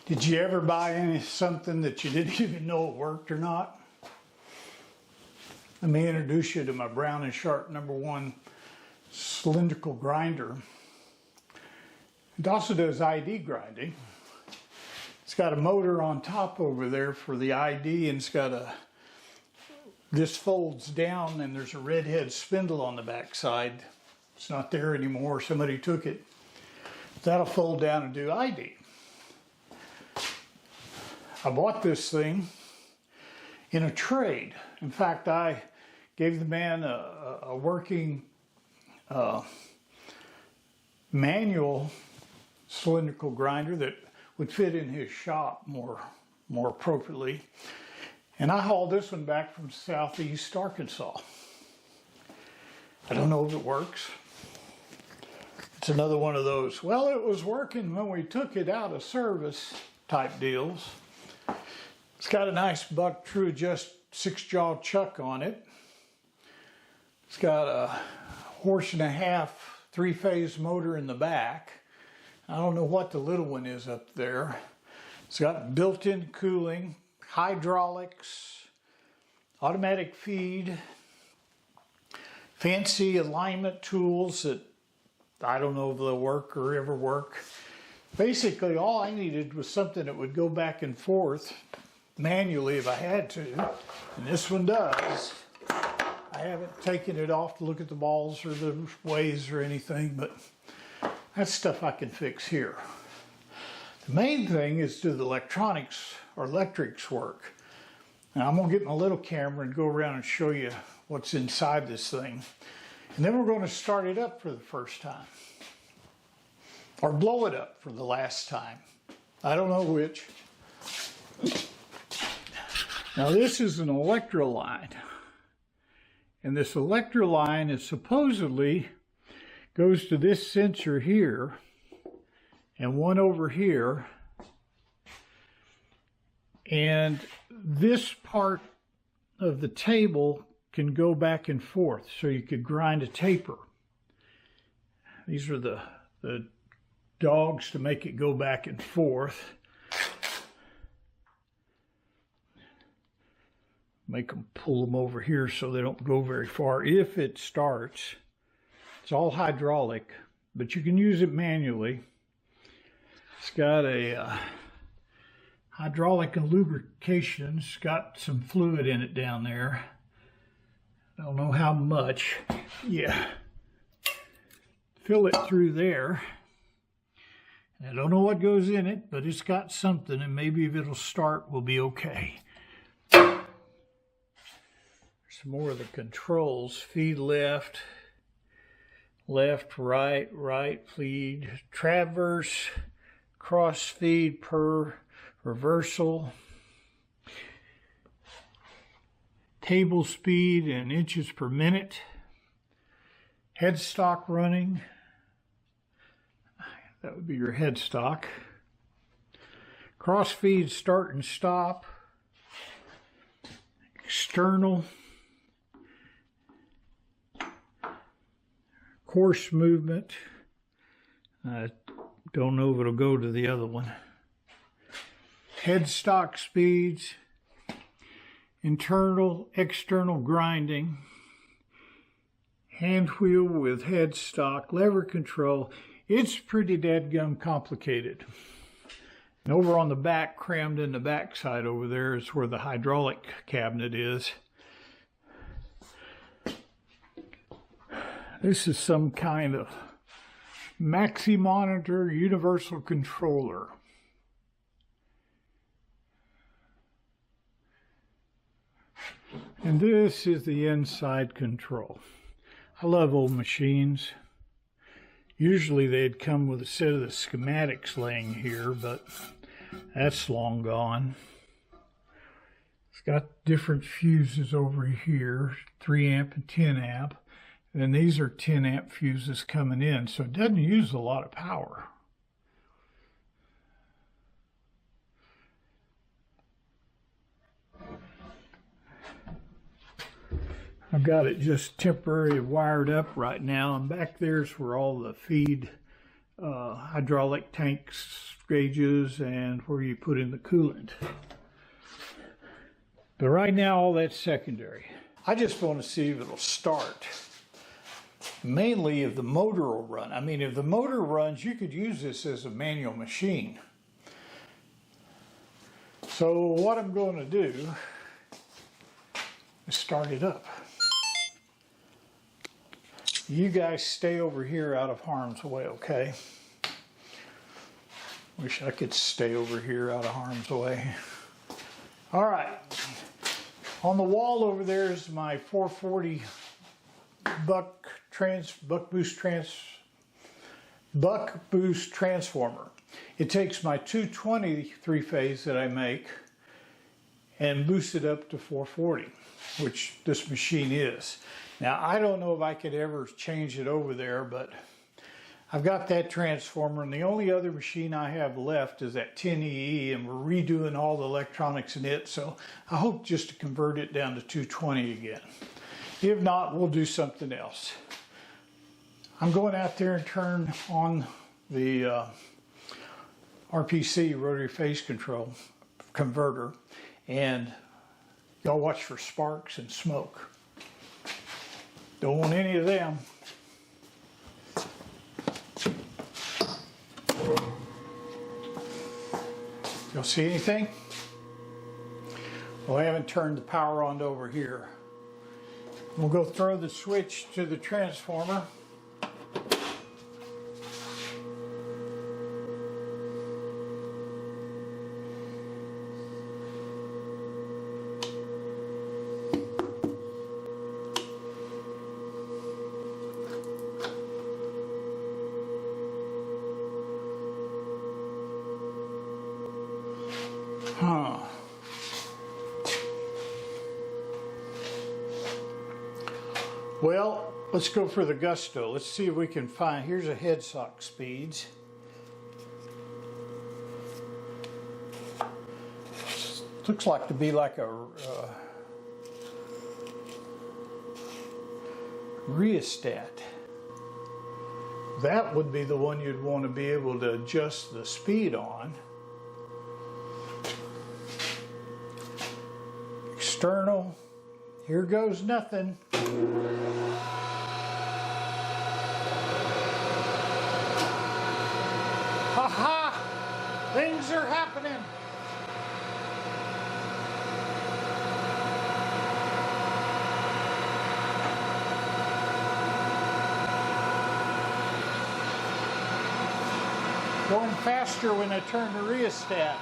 Did you ever buy something that you didn't even know it worked or not? Let me introduce you to my Brown & Sharpe #1 cylindrical grinder. It also does ID grinding. It's got a motor on top over there for the ID, and it's got this folds down and there's a red head spindle on the back side. It's not there anymore, somebody took it. That'll fold down and do ID. I bought this thing in a trade. In fact, I gave the man a working manual cylindrical grinder that would fit in his shop more appropriately. And I hauled this one back from Southeast Arkansas. I don't know if it works. It's another one of those, well, it was working when we took it out of service type deals. It's got a nice Buck True Adjust 6-jaw chuck on it. It's got a 1.5-horse 3-phase motor in the back. I don't know what the little one is up there. It's got built-in cooling, hydraulics, automatic feed, fancy alignment tools that I don't know if they'll work or ever work. Basically, all I needed was something that would go back and forth manually if I had to, and this one does. I haven't taken it off to look at the balls or the ways or anything, but that's stuff I can fix here. The main thing is, do the electronics or electrics work? Now I'm going to get my little camera and go around and show you what's inside this thing. And then we're going to start it up for the first time. Or blow it up for the last time. I don't know which. Now this is an Electroline. And this Electroline is supposedly goes to this sensor here and one over here. And this part of the table can go back and forth, so you could grind a taper. These are the dogs to make it go back and forth. Make them pull them over here so they don't go very far if it starts. It's all hydraulic, but you can use it manually. It's got a hydraulic and lubrication. It's got some fluid in it down there. I don't know how much. Yeah. Fill it through there. I don't know what goes in it, but it's got something, and maybe if it'll start, we'll be okay. Some more of the controls. Feed left, left, right, feed, traverse, cross feed per reversal, table speed in inches per minute, headstock running, that would be your headstock, cross feed start and stop, external, course movement. I don't know if it'll go to the other one. Headstock speeds, internal, external grinding, hand wheel with headstock, lever control. It's pretty dadgum complicated. And over on the back, crammed in the back side over there, is where the hydraulic cabinet is. This is some kind of Maxi Monitor universal controller. And this is the inside control. I love old machines. Usually they'd come with a set of the schematics laying here, but that's long gone. It's got different fuses over here, 3 amp and 10 amp. And these are 10 amp fuses coming in, so it doesn't use a lot of power. I've got it just temporarily wired up right now, and back there's where all the feed hydraulic tanks, gauges, and where you put in the coolant. But right now, all that's secondary. I just want to see if it'll start. Mainly if the motor will run. I mean, if the motor runs, you could use this as a manual machine. So what I'm going to do is start it up. You guys stay over here out of harm's way, okay? Wish I could stay over here out of harm's way. All right. On the wall over there is my 440 buck boost transformer. It takes my 220 three-phase that I make and boosts it up to 440, which this machine is. Now, I don't know if I could ever change it over there, but I've got that transformer, and the only other machine I have left is that 10EE, and we're redoing all the electronics in it, so I hope just to convert it down to 220 again. If not, we'll do something else. I'm going out there and turn on the RPC, rotary phase control converter, and y'all watch for sparks and smoke. Don't want any of them. Y'all see anything? Well, I haven't turned the power on over here. We'll go throw the switch to the transformer. Well, let's go for the gusto. Let's see if we can find, here's a head sock speeds. Looks like to be like a rheostat. That would be the one you'd want to be able to adjust the speed on. External, here goes nothing. Ha-ha! Things are happening. Going faster when I turn the rheostat.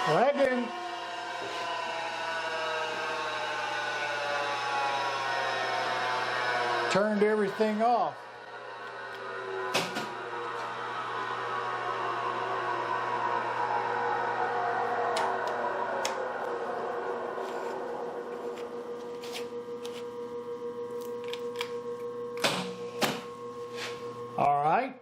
Well, that didn't. Turned everything off. All right.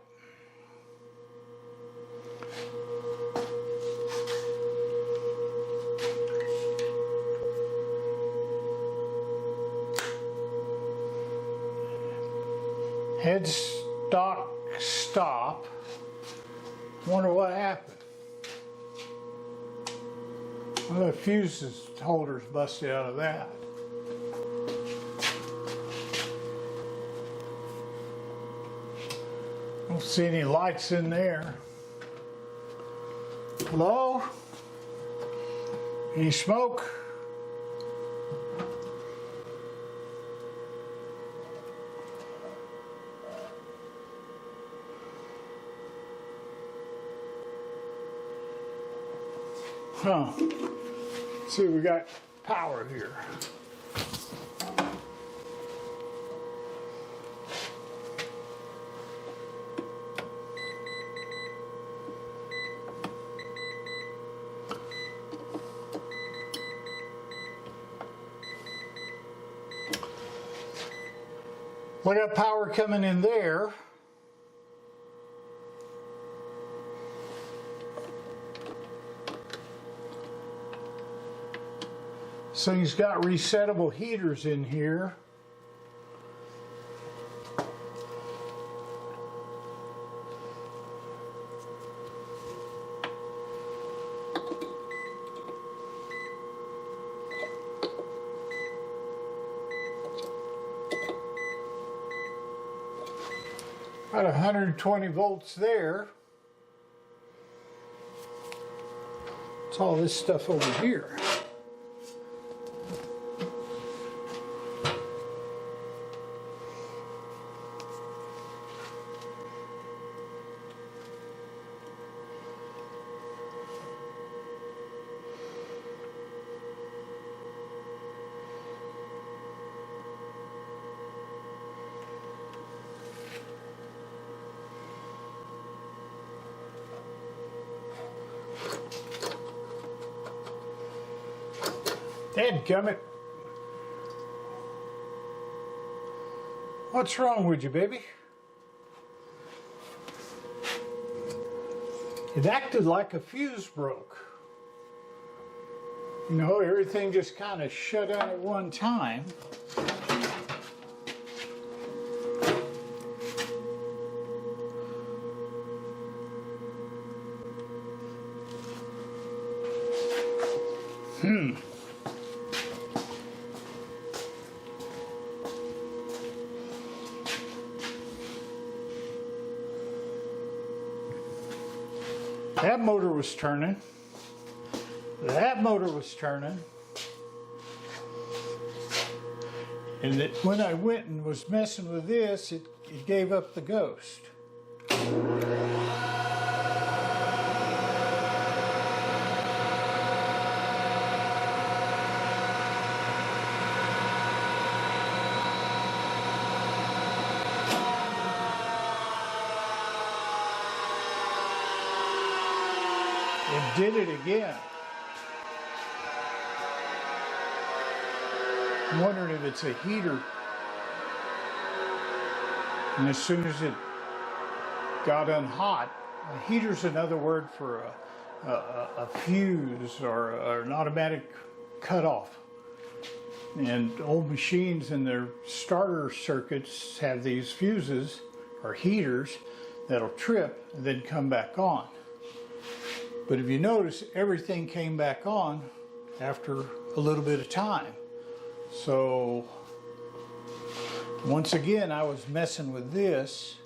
Headstock stop. Wonder what happened. Well, the fuse holder's busted out of that. Don't see any lights in there. Hello? Any smoke? Huh. See, we got power here. We got power coming in there. This thing's got resettable heaters in here. About 120 volts there. It's all this stuff over here. Dadgummit. What's wrong with you, baby? It acted like a fuse broke. You know, everything just kind of shut down at one time. That motor was turning. That motor was turning. And when I went and was messing with this, it gave up the ghost. It did it again. I'm wondering if it's a heater. And as soon as it got unhot, a heater's another word for a fuse or an automatic cutoff. And old machines in their starter circuits have these fuses or heaters that'll trip and then come back on. But if you notice, everything came back on after a little bit of time. So once again, I was messing with this.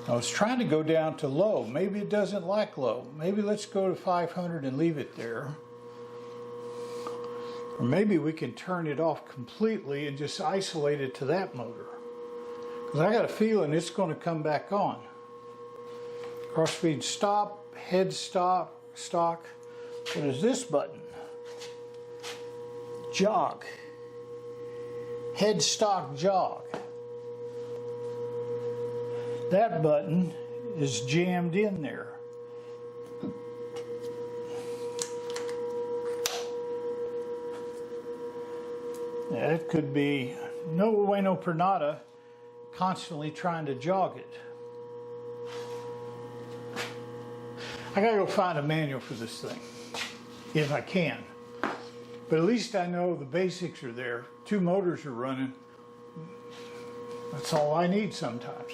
I was trying to go down to low. Maybe it doesn't like low. Maybe let's go to 500 and leave it there. Or maybe we can turn it off completely and just isolate it to that motor. Because I got a feeling it's going to come back on. Cross-feed stop, head stop, stock. What is this button? Jog. Head stock jog. That button is jammed in there. It could be no bueno per nada constantly trying to jog it. I gotta go find a manual for this thing, if I can. But at least I know the basics are there. 2 motors are running. That's all I need sometimes.